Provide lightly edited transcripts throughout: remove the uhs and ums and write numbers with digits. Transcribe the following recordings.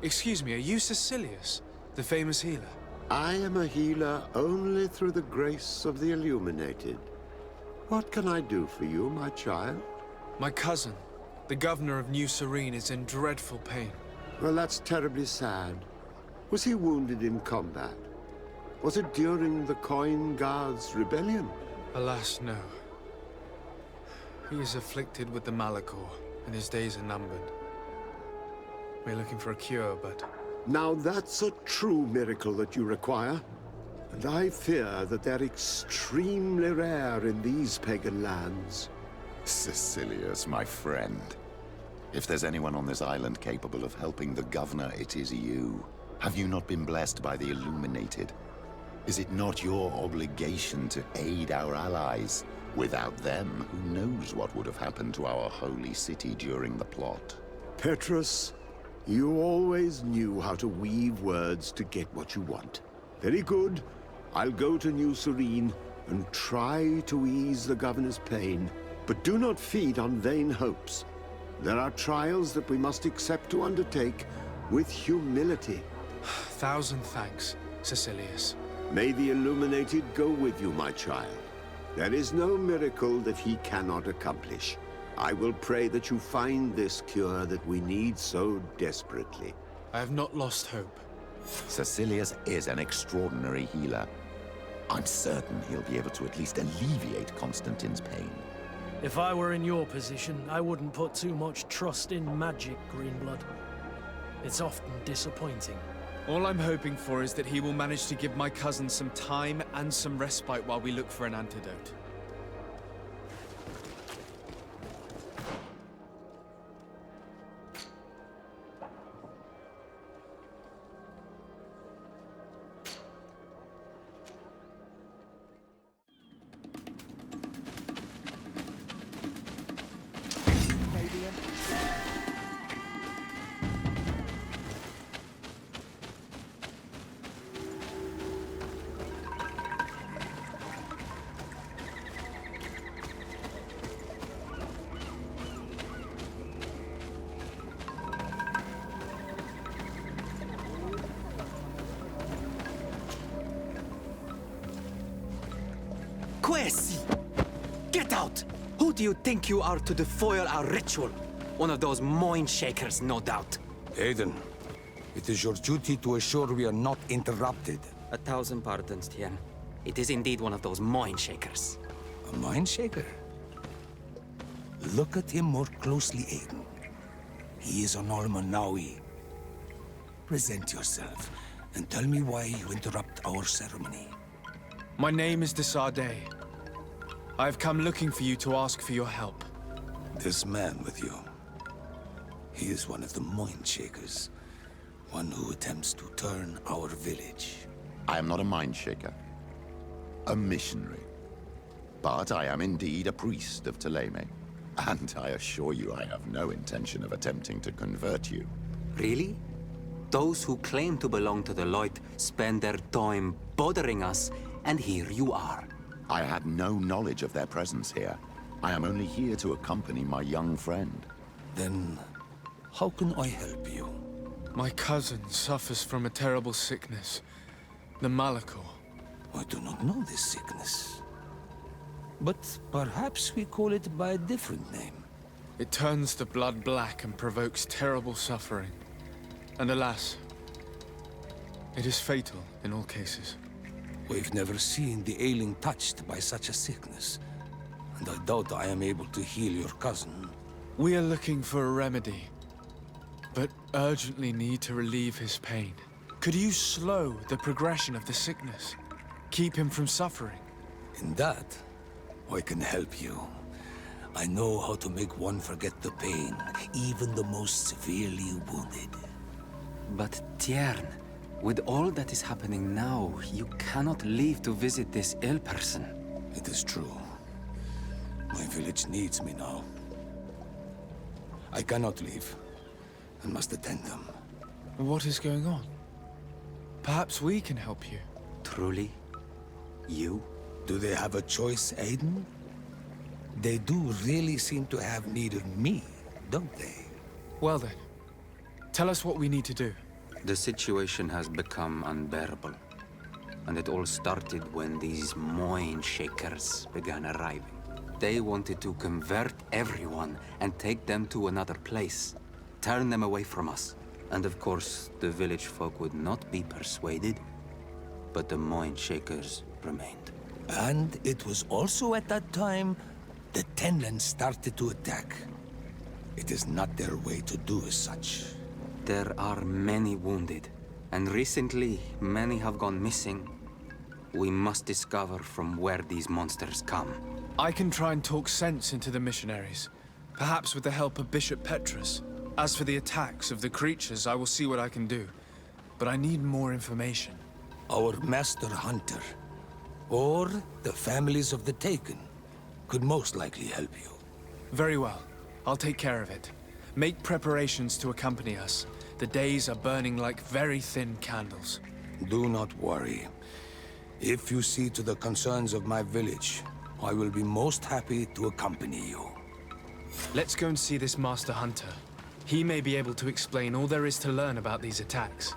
Excuse me, are you Cecilius, the famous healer? I am a healer only through the grace of the illuminated. What can I do for you, my child? My cousin, the governor of New Serene, is in dreadful pain. Well, that's terribly sad. Was he wounded in combat? Was it during the Coin Guards' rebellion? Alas, no. He is afflicted with the malichore, and his days are numbered. We're looking for a cure, but... Now that's a true miracle that you require. And I fear that they're extremely rare in these pagan lands. Cecilius, my friend. If there's anyone on this island capable of helping the governor, it is you. Have you not been blessed by the illuminated? Is it not your obligation to aid our allies? Without them, who knows what would have happened to our holy city during the plot? Petrus, you always knew how to weave words to get what you want. Very good. I'll go to New Serene and try to ease the governor's pain. But do not feed on vain hopes. There are trials that we must accept to undertake with humility. Thousand thanks, Cecilius. May the illuminated go with you, my child. There is no miracle that he cannot accomplish. I will pray that you find this cure that we need so desperately. I have not lost hope. Cecilius is an extraordinary healer. I'm certain he'll be able to at least alleviate Constantin's pain. If I were in your position, I wouldn't put too much trust in magic, Greenblood. It's often disappointing. All I'm hoping for is that he will manage to give my cousin some time and some respite while we look for an antidote. Quesi! Get out! Who do you think you are to foil our ritual? One of those mind shakers, no doubt. Aiden, it is your duty to assure we are not interrupted. 1,000 pardons, Teer. It is indeed one of those mind shakers. A mind shaker? Look at him more closely, Aiden. He is an Almanawi. Present yourself, and tell me why you interrupt our ceremony. My name is Desarde. I have come looking for you to ask for your help. This man with you, he is one of the mind shakers. One who attempts to turn our village. I am not a mind shaker. A missionary. But I am indeed a priest of Teleme. And I assure you I have no intention of attempting to convert you. Really? Those who claim to belong to the light spend their time bothering us, and here you are. I had no knowledge of their presence here. I am only here to accompany my young friend. Then, how can I help you? My cousin suffers from a terrible sickness, the malichore. I do not know this sickness. But perhaps we call it by a different name. It turns the blood black and provokes terrible suffering. And alas, it is fatal in all cases. We've never seen the ailing touched by such a sickness. And I doubt I am able to heal your cousin. We are looking for a remedy, but urgently need to relieve his pain. Could you slow the progression of the sickness? Keep him from suffering? In that, I can help you. I know how to make one forget the pain, even the most severely wounded. But Tiern, with all that is happening now, you cannot leave to visit this ill person. It is true. My village needs me now. I cannot leave. I must attend them. What is going on? Perhaps we can help you. Truly? You? Do they have a choice, Aiden? They do really seem to have need of me, don't they? Well then, tell us what we need to do. The situation has become unbearable. And it all started when these Moin Shakers began arriving. They wanted to convert everyone and take them to another place. Turn them away from us. And of course, the village folk would not be persuaded. But the Moin Shakers remained. And it was also at that time the Tenlands started to attack. It is not their way to do as such. There are many wounded. And recently, many have gone missing. We must discover from where these monsters come. I can try and talk sense into the missionaries, perhaps with the help of Bishop Petrus. As for the attacks of the creatures, I will see what I can do. But I need more information. Our master hunter, or the families of the Taken, could most likely help you. Very well. I'll take care of it. Make preparations to accompany us. The days are burning like very thin candles. Do not worry. If you see to the concerns of my village, I will be most happy to accompany you. Let's go and see this Master Hunter. He may be able to explain all there is to learn about these attacks.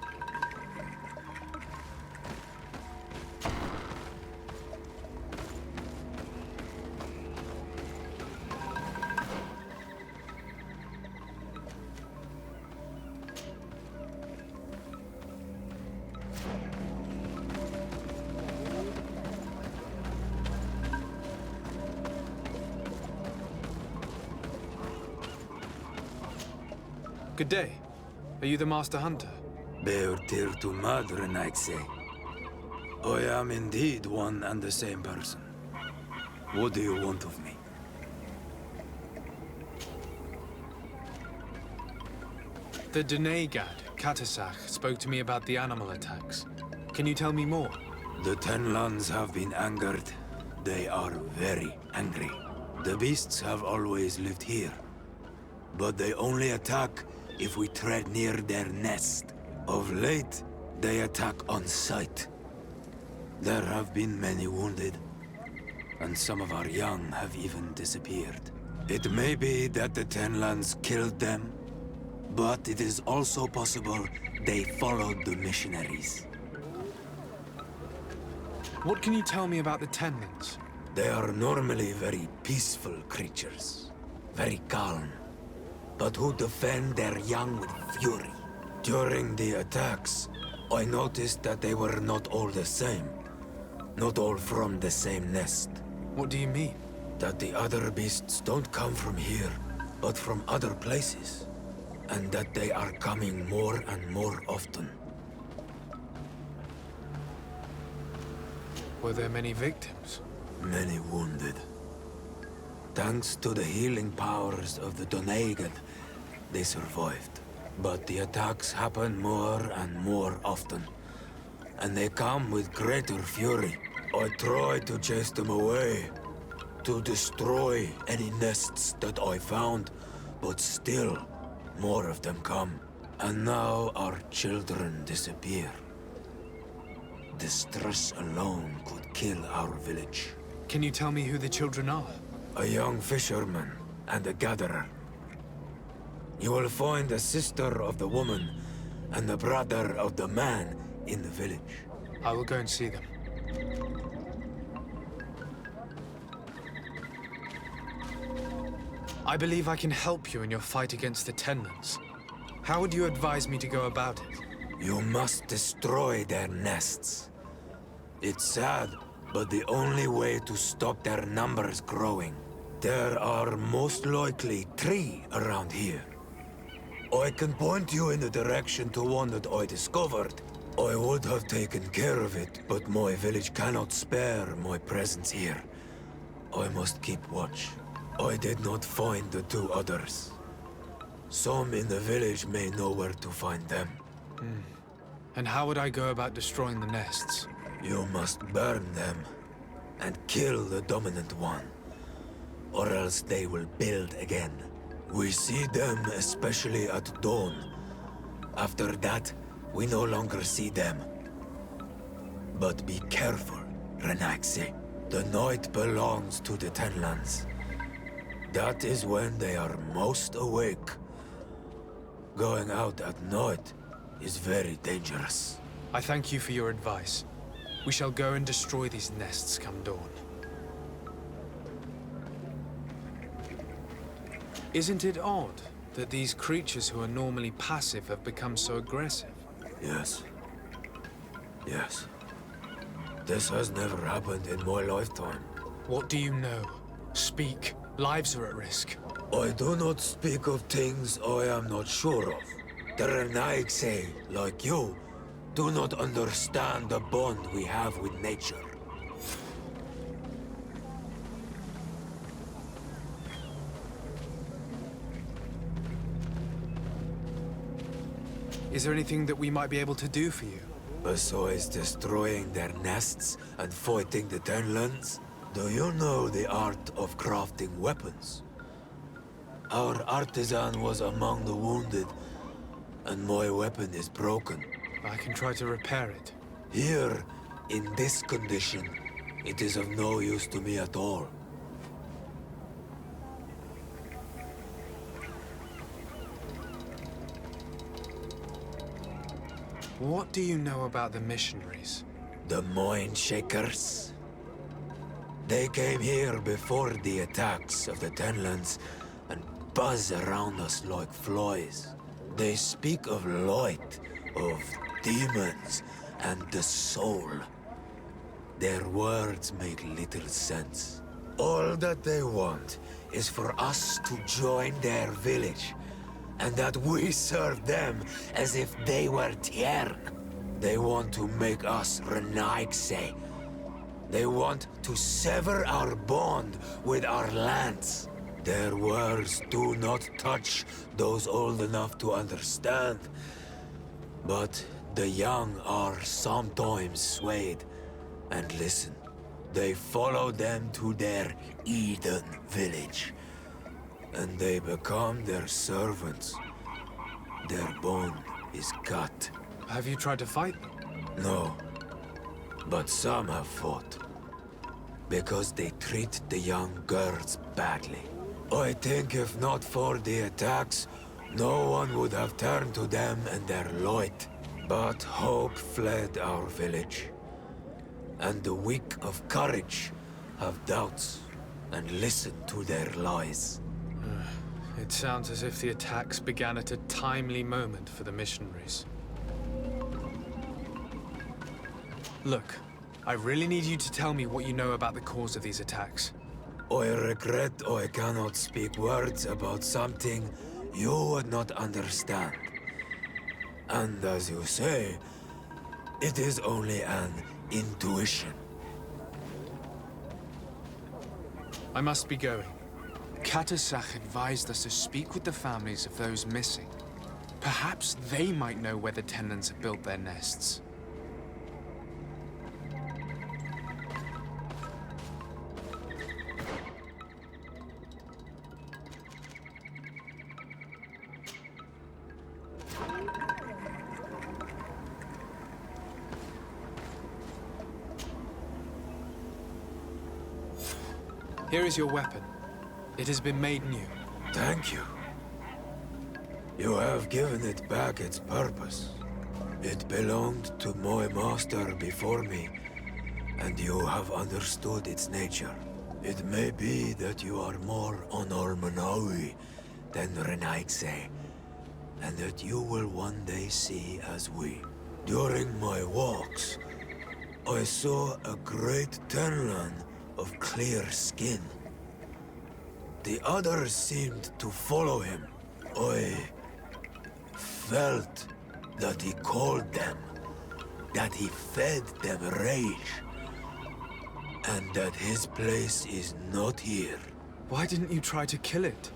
Good day. Are you the Master Hunter? Bear Teer to Madren, I'd say. I am indeed one and the same person. What do you want of me? The Denegad, Katasach, spoke to me about the animal attacks. Can you tell me more? The Tenlands have been angered. They are very angry. The beasts have always lived here. But they only attack if we tread near their nest. Of late, they attack on sight. There have been many wounded, and some of our young have even disappeared. It may be that the Tenlands killed them, but it is also possible they followed the missionaries. What can you tell me about the Tenlands? They are normally very peaceful creatures, very calm, but who defend their young with fury. During the attacks, I noticed that they were not all the same. Not all from the same nest. What do you mean? That the other beasts don't come from here, but from other places. And that they are coming more and more often. Were there many victims? Many wounded. Thanks to the healing powers of the Denegad, they survived. But the attacks happen more and more often. And they come with greater fury. I try to chase them away, to destroy any nests that I found, but still, more of them come. And now our children disappear. The stress alone could kill our village. Can you tell me who the children are? A young fisherman and a gatherer. You will find the sister of the woman and the brother of the man in the village. I will go and see them. I believe I can help you in your fight against the Tenlands. How would you advise me to go about it? You must destroy their nests. It's sad, but the only way to stop their numbers growing. There are most likely 3 around here. I can point you in the direction to one that I discovered. I would have taken care of it, but my village cannot spare my presence here. I must keep watch. I did not find the 2 others. Some in the village may know where to find them. And how would I go about destroying the nests? You must burn them and kill the dominant one, or else they will build again. We see them especially at dawn. After that, we no longer see them. But be careful, Renaxe. The night belongs to the Tenlands. That is when they are most awake. Going out at night is very dangerous. I thank you for your advice. We shall go and destroy these nests come dawn. Isn't it odd that these creatures who are normally passive have become so aggressive? Yes. Yes. This has never happened in my lifetime. What do you know? Speak. Lives are at risk. I do not speak of things I am not sure of. The Renaigse, like you, do not understand the bond we have with nature. Is there anything that we might be able to do for you? Besides destroying their nests and fighting the Tenlands, do you know the art of crafting weapons? Our artisan was among the wounded, and my weapon is broken. I can try to repair it. Here, in this condition, it is of no use to me at all. What do you know about the missionaries? The Mind Shakers? They came here before the attacks of the Tenlands and buzz around us like flies. They speak of light, of demons, and the soul. Their words make little sense. All that they want is for us to join their village, and that we serve them as if they were Teer. They want to make us Renaigse. They want to sever our bond with our lands. Their words do not touch those old enough to understand. But the young are sometimes swayed and listen. They follow them to their Eden village, and they become their servants. Their bond is cut. Have you tried to fight them? No, but some have fought. Because they treat the young girls badly. I think if not for the attacks, no one would have turned to them and their light. But hope fled our village. And the weak of courage have doubts and listen to their lies. It sounds as if the attacks began at a timely moment for the missionaries. Look, I really need you to tell me what you know about the cause of these attacks. I regret I cannot speak words about something you would not understand. And as you say, it is only an intuition. I must be going. Katasach advised us to speak with the families of those missing. Perhaps they might know where the Tenlands have built their nests. Here is your weapon. It has been made new. Thank you. You have given it back its purpose. It belonged to my master before me, and you have understood its nature. It may be that you are more Onolmanawi than Renaigse, and that you will one day see as we. During my walks, I saw a great Tenlan of clear skin. The others seemed to follow him. I felt that he called them, that he fed them rage, and that his place is not here. Why didn't you try to kill it?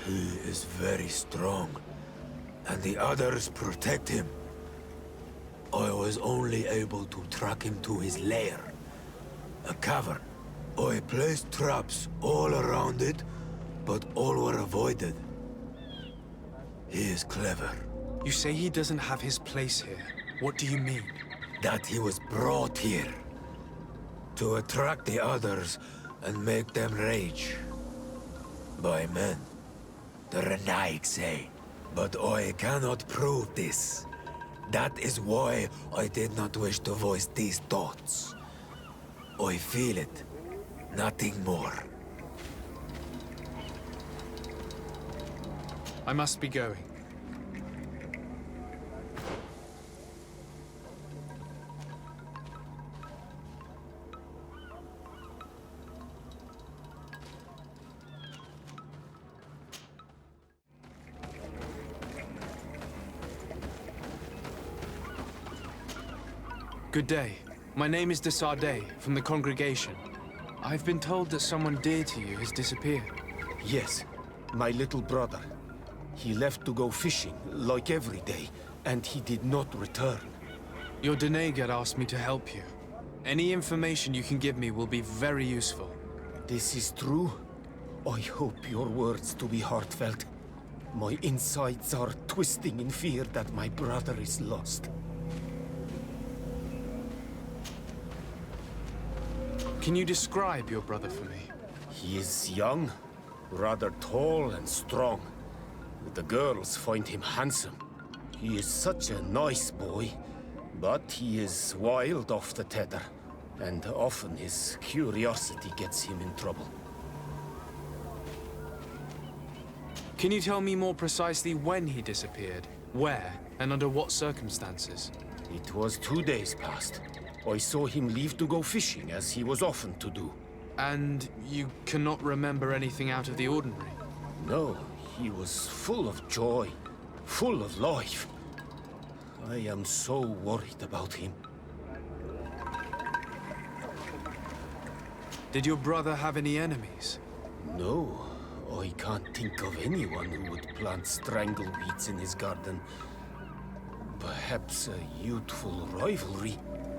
He is very strong, and the others protect him. I was only able to track him to his lair, a cavern. I placed traps all around it, but all were avoided. He is clever. You say he doesn't have his place here. What do you mean? That he was brought here to attract the others and make them rage. By men, the Renaigse. But I cannot prove this. That is why I did not wish to voice these thoughts. I feel it, nothing more. I must be going. Good day. My name is de Sardet, from the congregation. I've been told that someone dear to you has disappeared. Yes, my little brother. He left to go fishing, like every day, and he did not return. Your Donegad asked me to help you. Any information you can give me will be very useful. This is true? I hope your words to be heartfelt. My insides are twisting in fear that my brother is lost. Can you describe your brother for me? He is young, rather tall and strong. The girls find him handsome. He is such a nice boy, but he is wild off the tether, and often his curiosity gets him in trouble. Can you tell me more precisely when he disappeared, where, and under what circumstances? It was 2 days past. I saw him leave to go fishing, as he was often to do. And you cannot remember anything out of the ordinary? No, he was full of joy, full of life. I am so worried about him. Did your brother have any enemies? No, I can't think of anyone who would plant strangleweeds in his garden. Perhaps a youthful rivalry.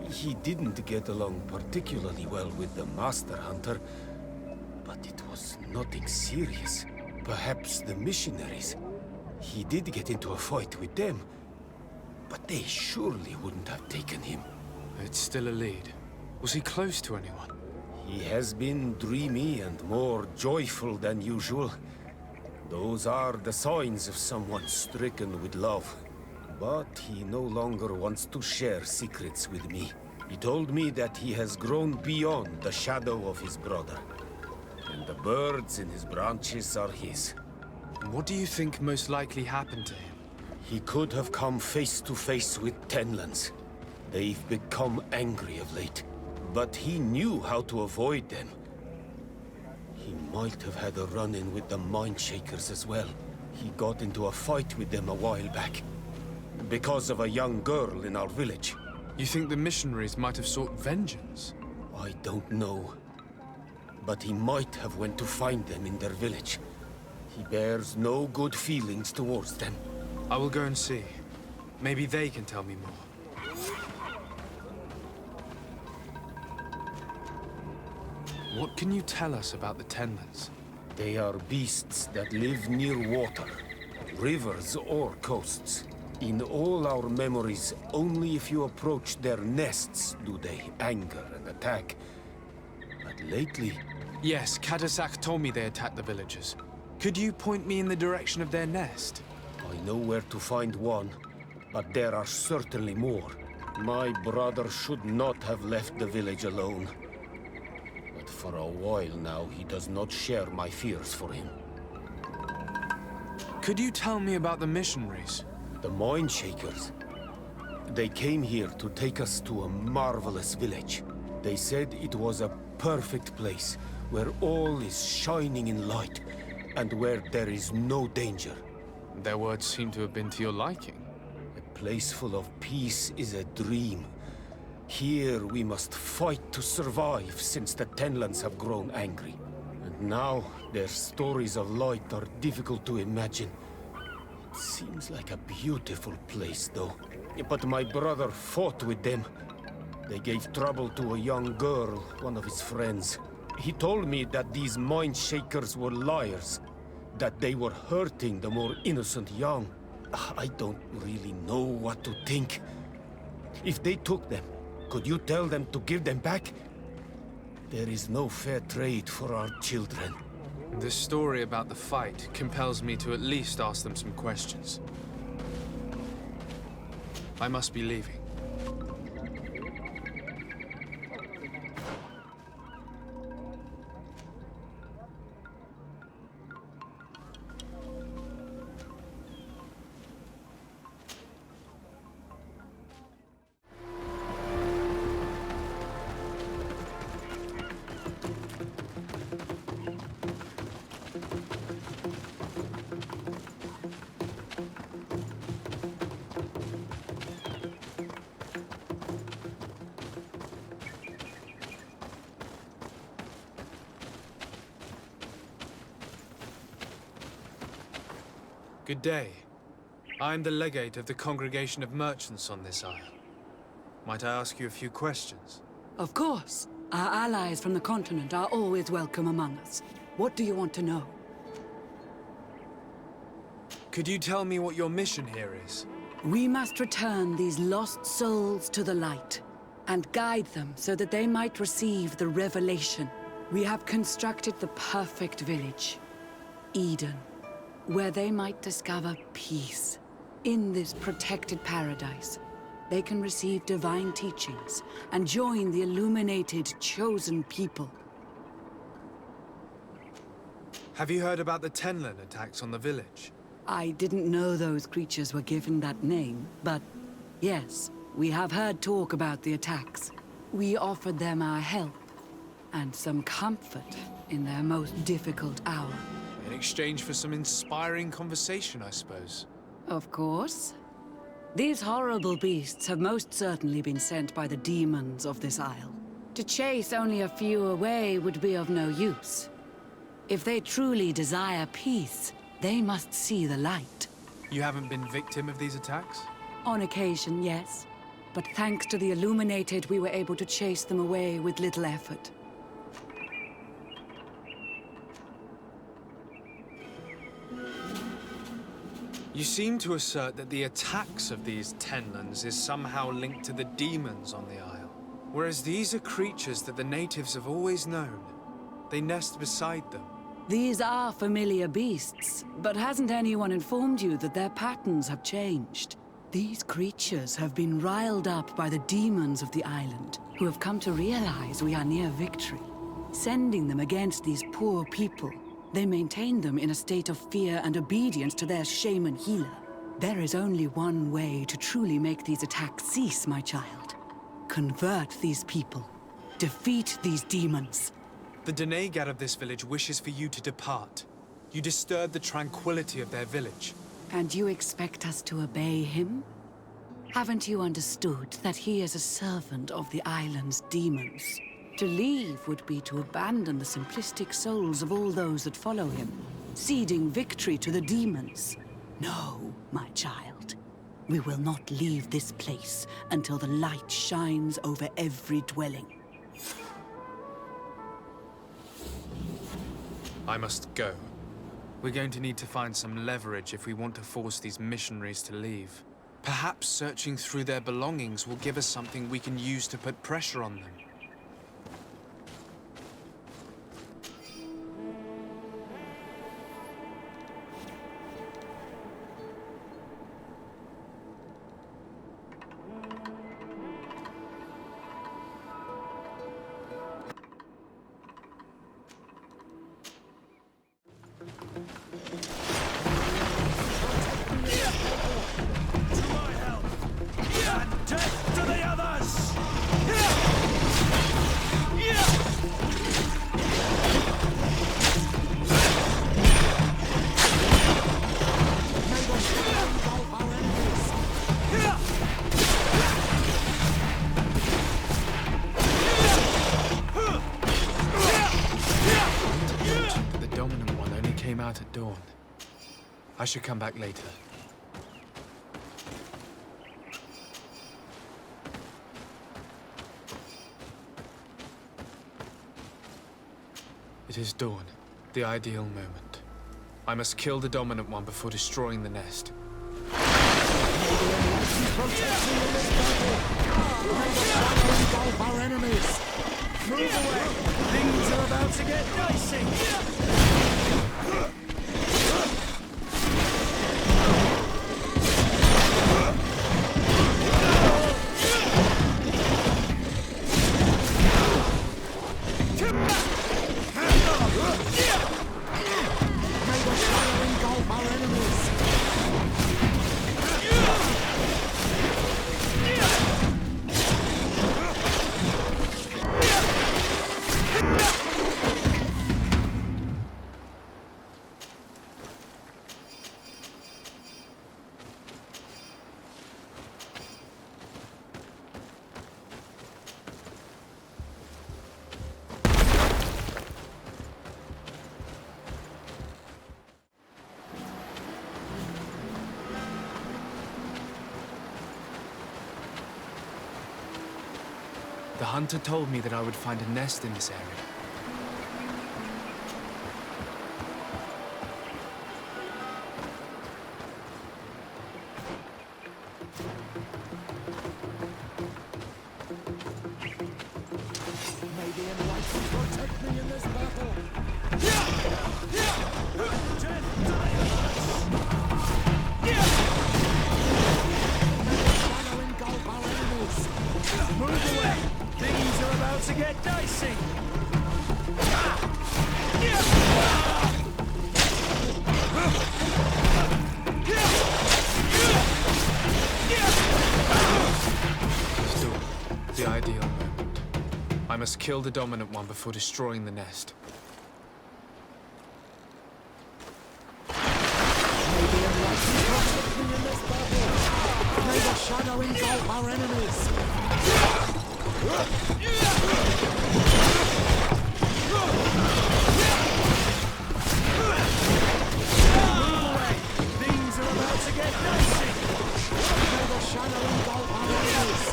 He didn't get along particularly well with the Master Hunter, but it was nothing serious. Perhaps the missionaries. He did get into a fight with them, but they surely wouldn't have taken him. It's still a lead. Was he close to anyone? He has been dreamy and more joyful than usual. Those are the signs of someone stricken with love. But he no longer wants to share secrets with me. He told me that he has grown beyond the shadow of his brother. And the birds in his branches are his. What do you think most likely happened to him? He could have come face to face with Tenlands. They've become angry of late. But he knew how to avoid them. He might have had a run-in with the Mindshakers as well. He got into a fight with them a while back. Because of a young girl in our village. You think the missionaries might have sought vengeance? I don't know. But he might have went to find them in their village. He bears no good feelings towards them. I will go and see. Maybe they can tell me more. What can you tell us about the Tenlands? They are beasts that live near water, rivers or coasts. In all our memories, only if you approach their nests do they anger and attack. But lately... Yes, Katasak told me they attacked the villagers. Could you point me in the direction of their nest? I know where to find one, but there are certainly more. My brother should not have left the village alone. But for a while now, he does not share my fears for him. Could you tell me about the missionaries? The Mindshakers. They came here to take us to a marvelous village. They said it was a perfect place, where all is shining in light, and where there is no danger. Their words seem to have been to your liking. A place full of peace is a dream. Here we must fight to survive, since the Tenlands have grown angry. And now, their stories of light are difficult to imagine. It seems like a beautiful place, though. But my brother fought with them. They gave trouble to a young girl, one of his friends. He told me that these Mindshakers were liars, that they were hurting the more innocent young. I don't really know what to think. If they took them, could you tell them to give them back? There is no fair trade for our children. This story about the fight compels me to at least ask them some questions. I must be leaving. Good day. I am the legate of the congregation of merchants on this isle. Might I ask you a few questions? Of course. Our allies from the continent are always welcome among us. What do you want to know? Could you tell me what your mission here is? We must return these lost souls to the light, and guide them so that they might receive the revelation. We have constructed the perfect village, Eden, where they might discover peace. In this protected paradise, they can receive divine teachings and join the illuminated, chosen people. Have you heard about the Tenlan attacks on the village? I didn't know those creatures were given that name, but yes, we have heard talk about the attacks. We offered them our help and some comfort in their most difficult hour. In exchange for some inspiring conversation, I suppose. Of course. These horrible beasts have most certainly been sent by the demons of this isle. To chase only a few away would be of no use. If they truly desire peace, they must see the light. You haven't been victim of these attacks? On occasion, yes. But thanks to the Illuminated, we were able to chase them away with little effort. You seem to assert that the attacks of these Tenlans is somehow linked to the demons on the isle. Whereas these are creatures that the natives have always known. They nest beside them. These are familiar beasts, but hasn't anyone informed you that their patterns have changed? These creatures have been riled up by the demons of the island, who have come to realize we are near victory. Sending them against these poor people, they maintain them in a state of fear and obedience to their shaman healer. There is only one way to truly make these attacks cease, my child. Convert these people. Defeat these demons. The Dantrig of this village wishes for you to depart. You disturb the tranquility of their village. And you expect us to obey him? Haven't you understood that he is a servant of the island's demons? To leave would be to abandon the simplistic souls of all those that follow him, ceding victory to the demons. No, my child. We will not leave this place until the light shines over every dwelling. I must go. We're going to need to find some leverage if we want to force these missionaries to leave. Perhaps searching through their belongings will give us something we can use to put pressure on them. At dawn. I should come back later. It is dawn, the ideal moment. I must kill the dominant one before destroying the nest. Our enemies! Move away! Things are about to get dicey! The hunter told me that I would find a nest in this area. May the Enraged protect me in this battle. Move away! Things are about to get dicey! Still, the ideal moment. I must kill the dominant one before destroying the nest. May the shadow engulf our enemies. Things are about to get dicey! May the shadow engulf our enemies.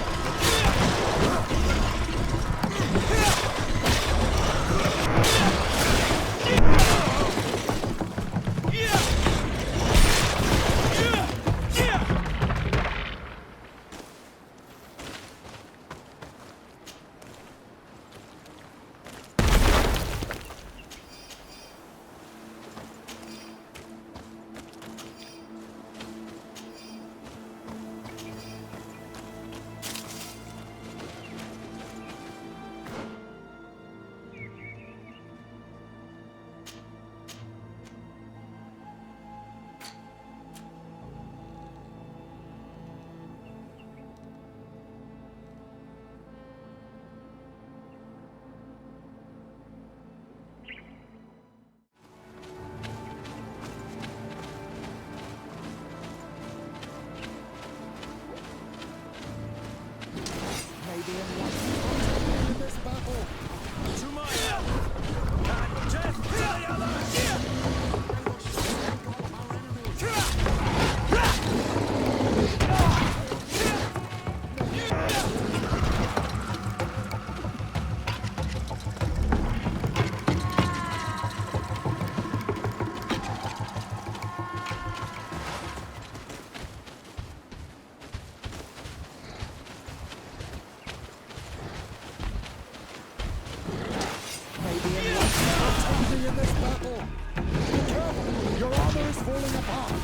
May the Enraged protect me in this battle. To my help! And death to the others! May the Enraged protect me in this battle. Be careful, your armor is falling apart.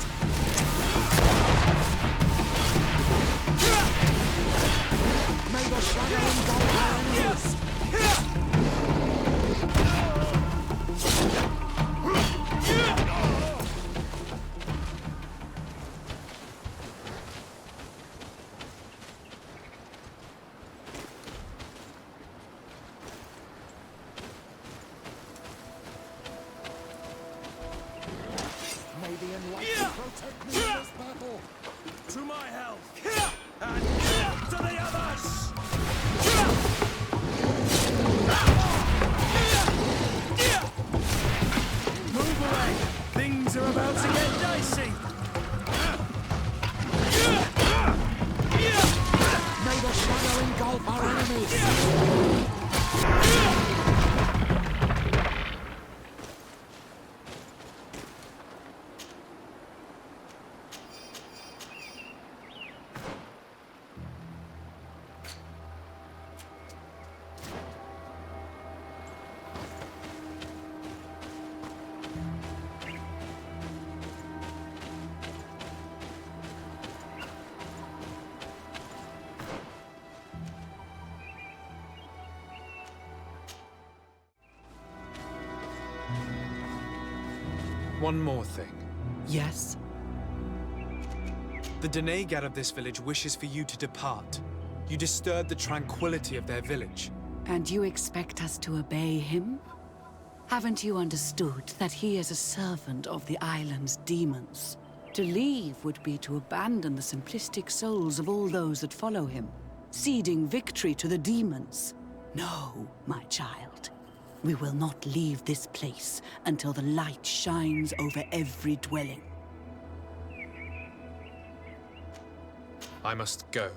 May the shadow engulf our enemies. May the Enraged protect me in this battle. To my help! And death to the others! Move away! Things are about to get dicey! May the shadow engulf our enemies. One more thing. Yes? The Dantrig of this village wishes for you to depart. You disturb the tranquility of their village. And you expect us to obey him? Haven't you understood that he is a servant of the island's demons? To leave would be to abandon the simplistic souls of all those that follow him, ceding victory to the demons. No, my child. We will not leave this place until the light shines over every dwelling. I must go.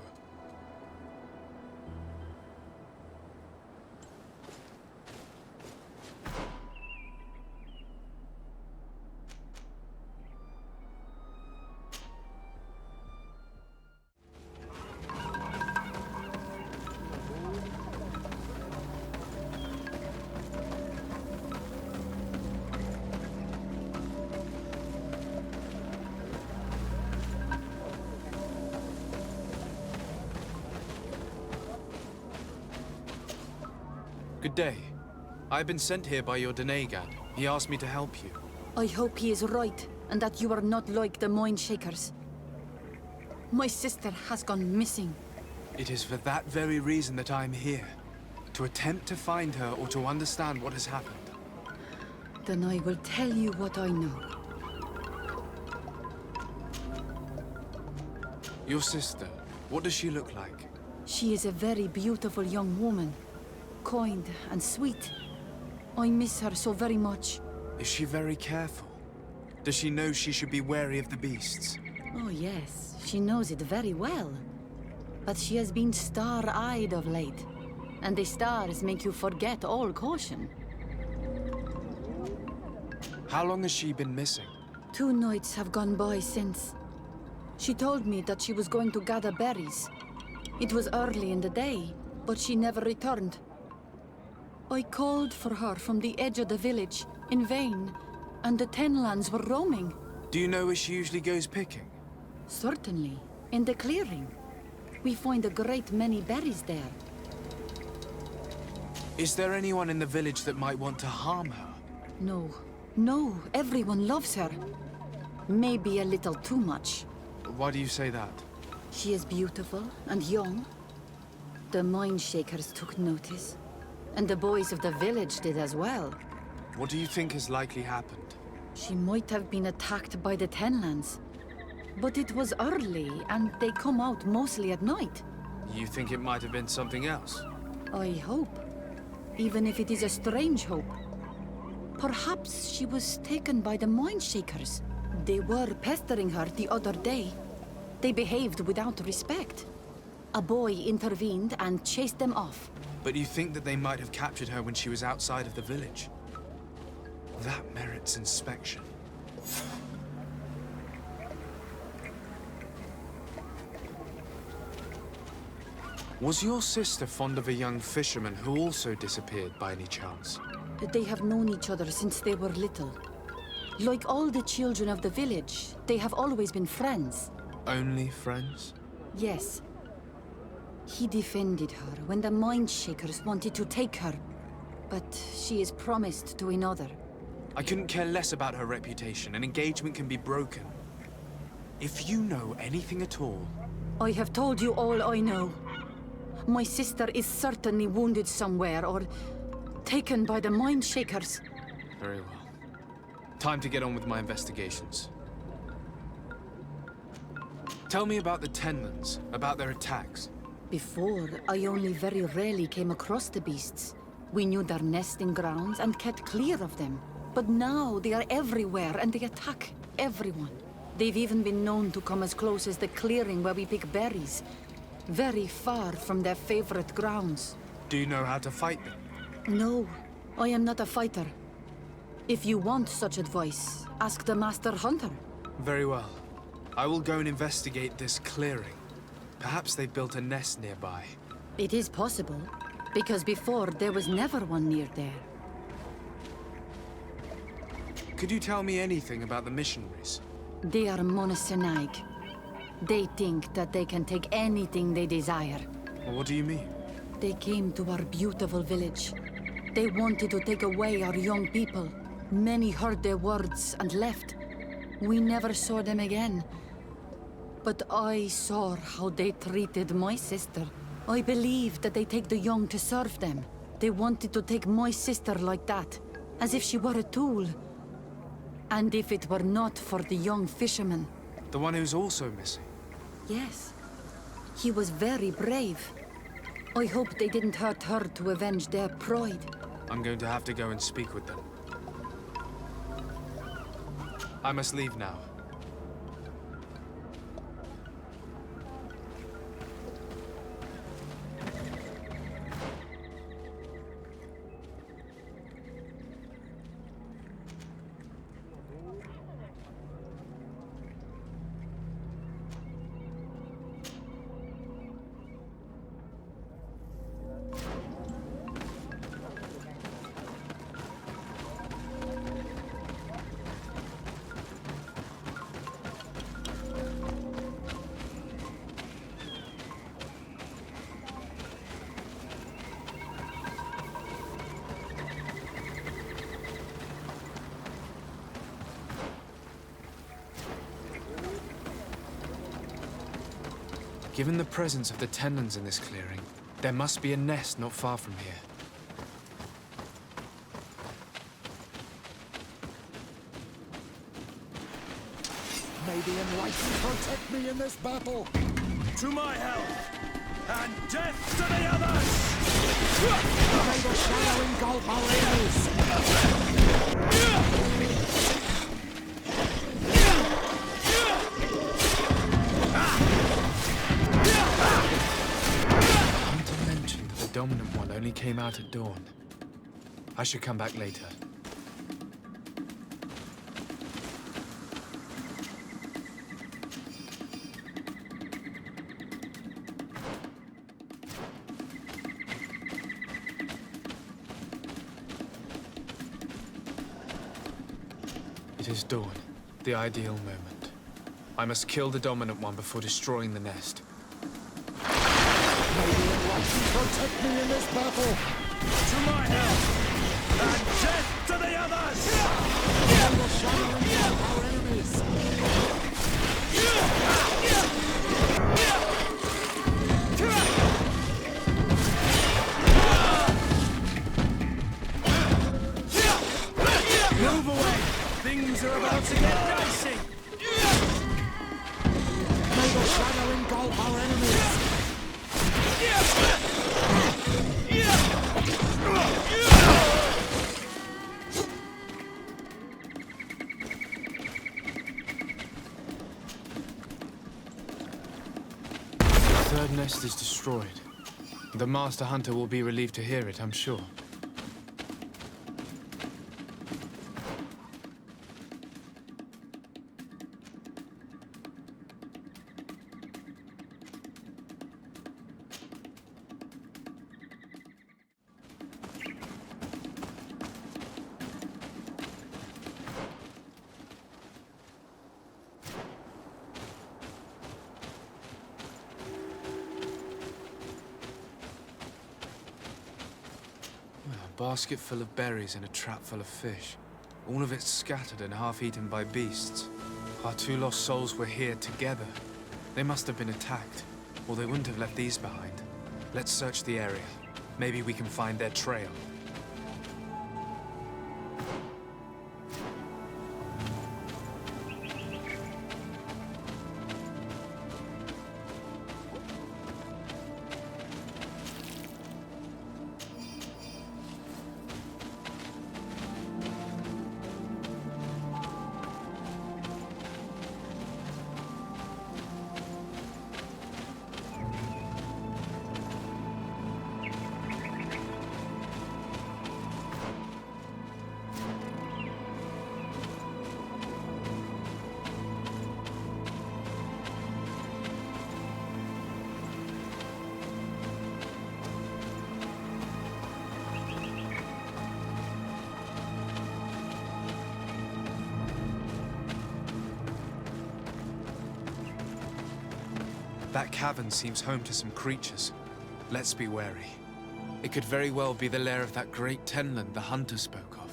Good day. I've been sent here by your Dantrig. He asked me to help you. I hope he is right, and that you are not like the Mind Shakers. My sister has gone missing. It is for that very reason that I'm here. To attempt to find her or to understand what has happened. Then I will tell you what I know. Your sister, what does she look like? She is a very beautiful young woman. Kind and sweet. I miss her so very much. Is she very careful? Does she know she should be wary of the beasts? Oh yes, she knows it very well. But she has been star-eyed of late. And the stars make you forget all caution. How long has she been missing? 2 nights have gone by since. She told me that she was going to gather berries. It was early in the day, but she never returned. I called for her from the edge of the village, in vain, and the Tenlands were roaming. Do you know where she usually goes picking? Certainly, in the clearing. We find a great many berries there. Is there anyone in the village that might want to harm her? No, no, everyone loves her. Maybe a little too much. Why do you say that? She is beautiful and young. The Mind Shakers took notice. And the boys of the village did as well. What do you think has likely happened? She might have been attacked by the Tenlands. But it was early, and they come out mostly at night. You think it might have been something else? I hope. Even if it is a strange hope. Perhaps she was taken by the Mind Shakers. They were pestering her the other day. They behaved without respect. A boy intervened and chased them off. But you think that they might have captured her when she was outside of the village? That merits inspection. Was your sister fond of a young fisherman who also disappeared by any chance? They have known each other since they were little. Like all the children of the village, they have always been friends. Only friends? Yes. He defended her when the Mind Shakers wanted to take her. But she is promised to another. I couldn't care less about her reputation. An engagement can be broken. If you know anything at all... I have told you all I know. My sister is certainly wounded somewhere, or taken by the Mind Shakers. Very well. Time to get on with my investigations. Tell me about the Tenlands, about their attacks. Before, I only very rarely came across the beasts. We knew their nesting grounds and kept clear of them. But now they are everywhere and they attack everyone. They've even been known to come as close as the clearing where we pick berries. Very far from their favorite grounds. Do you know how to fight them? No, I am not a fighter. If you want such advice, ask the Master Hunter. Very well. I will go and investigate this clearing. Perhaps they built a nest nearby. It is possible, because before there was never one near there. Could you tell me anything about the missionaries? They are monastenaig. They think that they can take anything they desire. What do you mean? They came to our beautiful village. They wanted to take away our young people. Many heard their words and left. We never saw them again. But I saw how they treated my sister. I believe that they take the young to serve them. They wanted to take my sister like that, as if she were a tool. And if it were not for the young fisherman... The one who's also missing? Yes. He was very brave. I hope they didn't hurt her to avenge their pride. I'm going to have to go and speak with them. I must leave now. Given the presence of the Tenlands in this clearing, there must be a nest not far from here. May the Enlightened protect me in this battle! To my help! And death to the others! May the shadow engulf our enemies! Hunter mentioned that the dominant one only came out at dawn. I should come back later. It is dawn, the ideal moment. I must kill the dominant one before destroying the nest. May the Enlightened protect me in this battle! To my help! And death to the others! May the shadow engulf our enemies! Move away! Things are about to get dicey! May the shadow engulf our enemies! The third nest is destroyed. The Master Hunter will be relieved to hear it, I'm sure. A basket full of berries and a trap full of fish. All of it scattered and half-eaten by beasts. Our two lost souls were here together. They must have been attacked, or they wouldn't have left these behind. Let's search the area. Maybe we can find their trail. That cavern seems home to some creatures. Let's be wary. It could very well be the lair of that great Tenland the Hunter spoke of.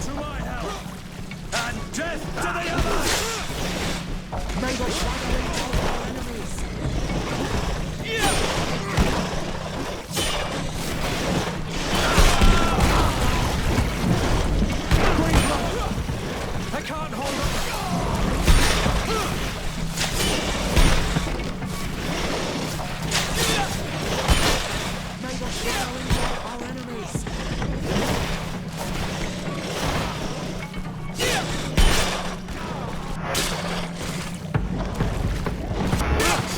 To my help! And death to the others! May the shadow engulf our enemies! I can't hold on! May the shadow engulf our enemies!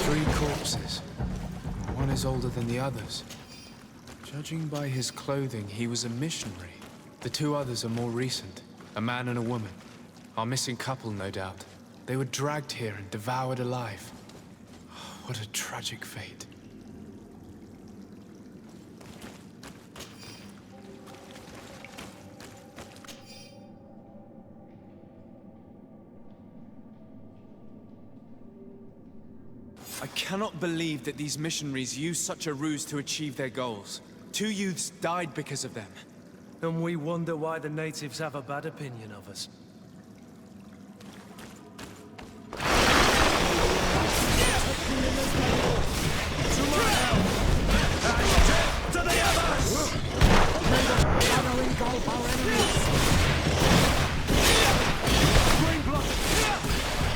Three corpses. One is older than the others. Judging by his clothing, he was a missionary. The two others are more recent. A man and a woman. Our missing couple, no doubt. They were dragged here and devoured alive. What a tragic fate. I cannot believe that these missionaries used such a ruse to achieve their goals. 2 youths died because of them. And we wonder why the natives have a bad opinion of us. To my help! And death to the others! May the shadow engulf our enemies! Green blood!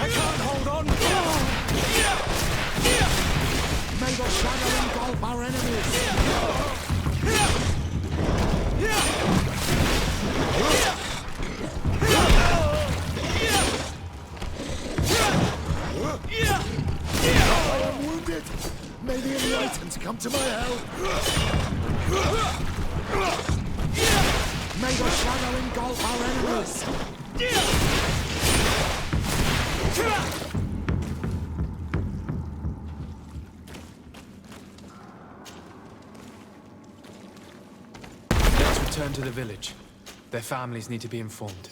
I can't hold on! May the shadow engulf our enemies! I am wounded! May the enlightened come to my help! May the shadow engulf our enemies! Let's return to the village. Their families need to be informed.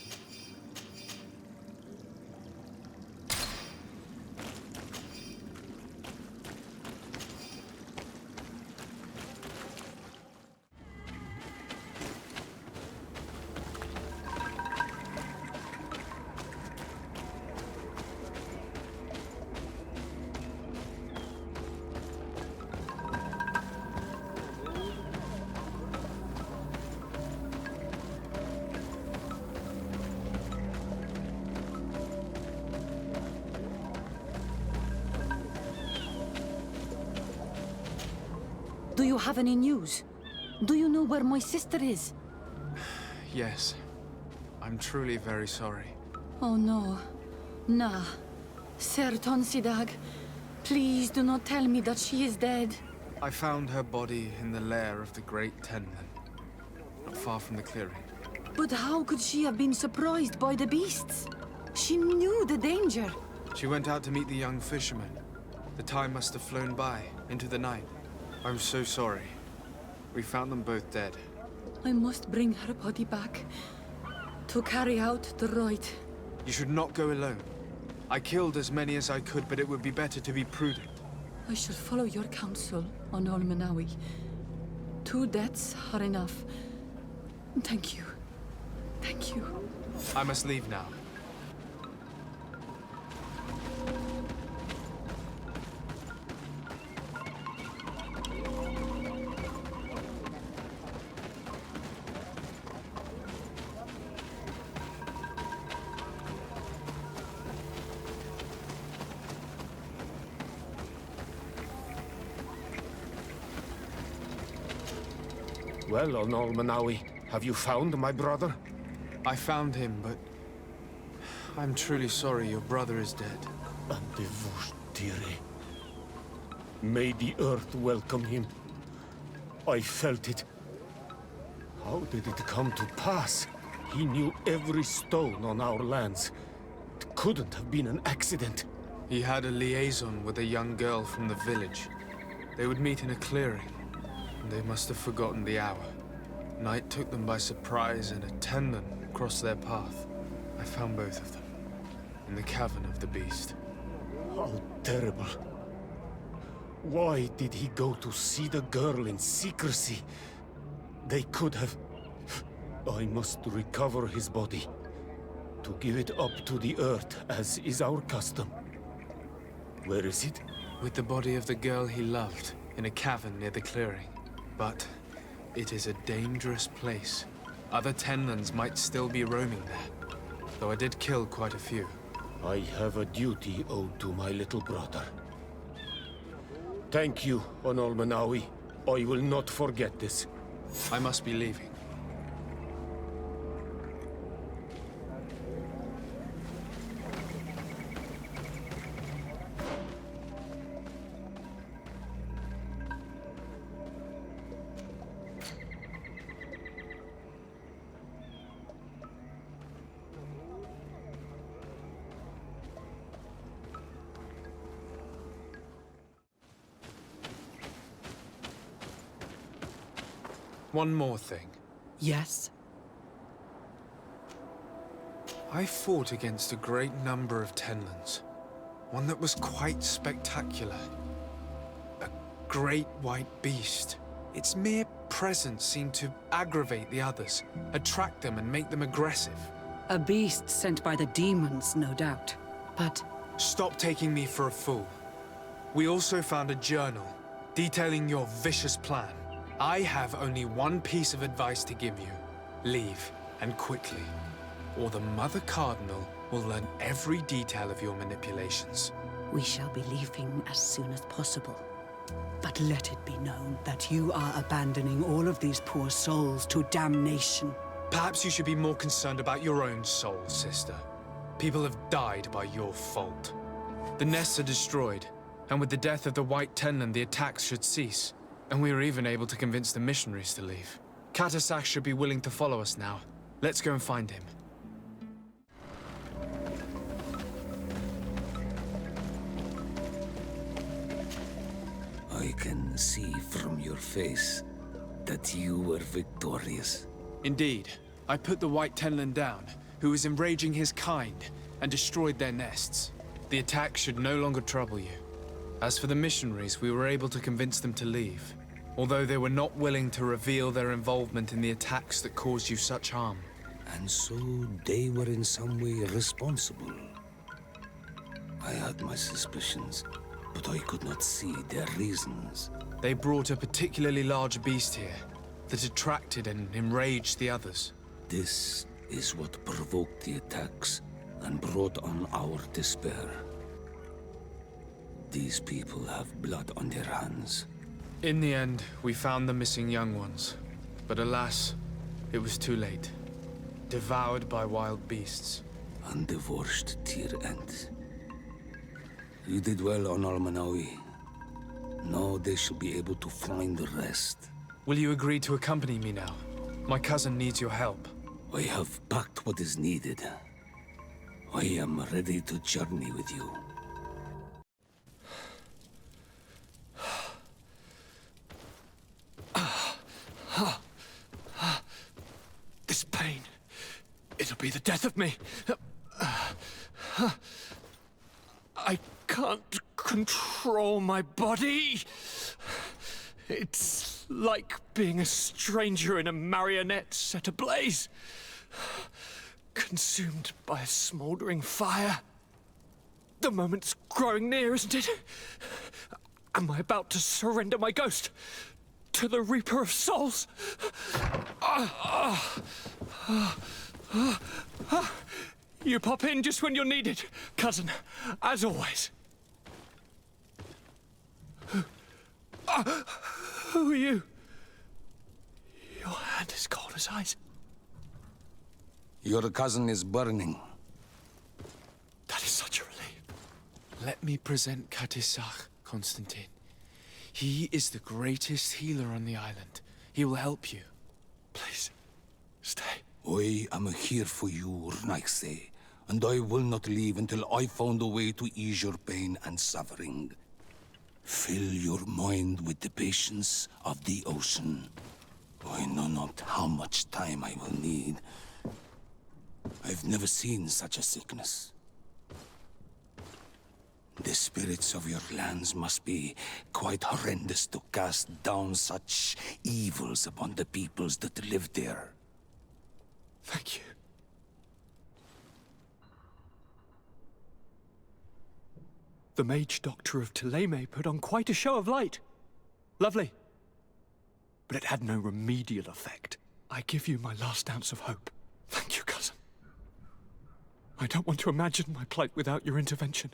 Do you have any news? Do you know where my sister is? Yes. I'm truly very sorry. Oh no. Nah. Ser Tonsidag, please do not tell me that she is dead. I found her body in the lair of the Great Tenman, not far from the clearing. But how could she have been surprised by the beasts? She knew the danger. She went out to meet the young fisherman. The time must have flown by, into the night. I'm so sorry. We found them both dead. I must bring her body back to carry out the rite. You should not go alone. I killed as many as I could, but it would be better to be prudent. I shall follow your counsel on Olmenawi. 2 deaths are enough. Thank you. Thank you. I must leave now. Well, on Olmenawi, have you found my brother? I found him, but I'm truly sorry your brother is dead. May the earth welcome him. I felt it. How did it come to pass? He knew every stone on our lands. It couldn't have been an accident. He had a liaison with a young girl from the village. They would meet in a clearing, and they must have forgotten the hour. Night took them by surprise, and a Tenman crossed their path. I found both of them, in the cavern of the beast. How terrible. Why did he go to see the girl in secrecy? They could have... I must recover his body. To give it up to the earth, as is our custom. Where is it? With the body of the girl he loved, in a cavern near the clearing. But it is a dangerous place. Other Tenlans might still be roaming there, though I did kill quite a few. I have a duty owed to my little brother. Thank you, on Olmenawi. I will not forget this. I must be leaving. one more thing. Yes? I fought against a great number of Tenlands. One that was quite spectacular. A great white beast. Its mere presence seemed to aggravate the others, attract them and make them aggressive. A beast sent by the demons, no doubt. But... Stop taking me for a fool. We also found a journal detailing your vicious plan. I have only one piece of advice to give you. Leave, and quickly. Or the Mother Cardinal will learn every detail of your manipulations. we shall be leaving as soon as possible. But let it be known that you are abandoning all of these poor souls to damnation. Perhaps you should be more concerned about your own soul, sister. People have died by your fault. The nests are destroyed, and with the death of the White Tenland, the attacks should cease. And we were even able to convince the missionaries to leave. Katasak should be willing to follow us now. Let's go and find him. I can see from your face that you were victorious. Indeed. I put the White Tenland down, who was enraging his kind, and destroyed their nests. The attack should no longer trouble you. As for the missionaries, we were able to convince them to leave, although they were not willing to reveal their involvement in the attacks that caused you such harm. And so they were in some way responsible. I had my suspicions, but I could not see their reasons. They brought a particularly large beast here that attracted and enraged the others. This is what provoked the attacks and brought on our despair. These people have blood on their hands. In the end, we found the missing young ones. But alas, it was too late. Devoured by wild beasts. And divorced Teer Fradee. You did well on Almanawi. Now they shall be able to find the rest. Will you agree to accompany me now? My cousin needs your help. I have packed what is needed. I am ready to journey with you. This pain, it'll be the death of me. I can't control my body. It's like being a stranger in a marionette set ablaze. Consumed by a smoldering fire. The moment's growing near, isn't it? Am I about to surrender my ghost to the Reaper of Souls? You pop in just when you're needed, cousin, as always. Who are you? Your hand is cold as ice. Your cousin is burning. That is such a relief. Let me present Katasak, Constantin. He is the greatest healer on the island. He will help you. Please, stay. I am here for you, Rnaikse, and I will not leave until I found a way to ease your pain and suffering. Fill your mind with the patience of the ocean. I know not how much time I will need. I've never seen such a sickness. The spirits of your lands must be quite horrendous to cast down such evils upon the peoples that live there. Thank you. The mage doctor of Thélème put on quite a show of light. Lovely. But it had no remedial effect. I give you my last ounce of hope. Thank you, cousin. I don't want to imagine my plight without your intervention.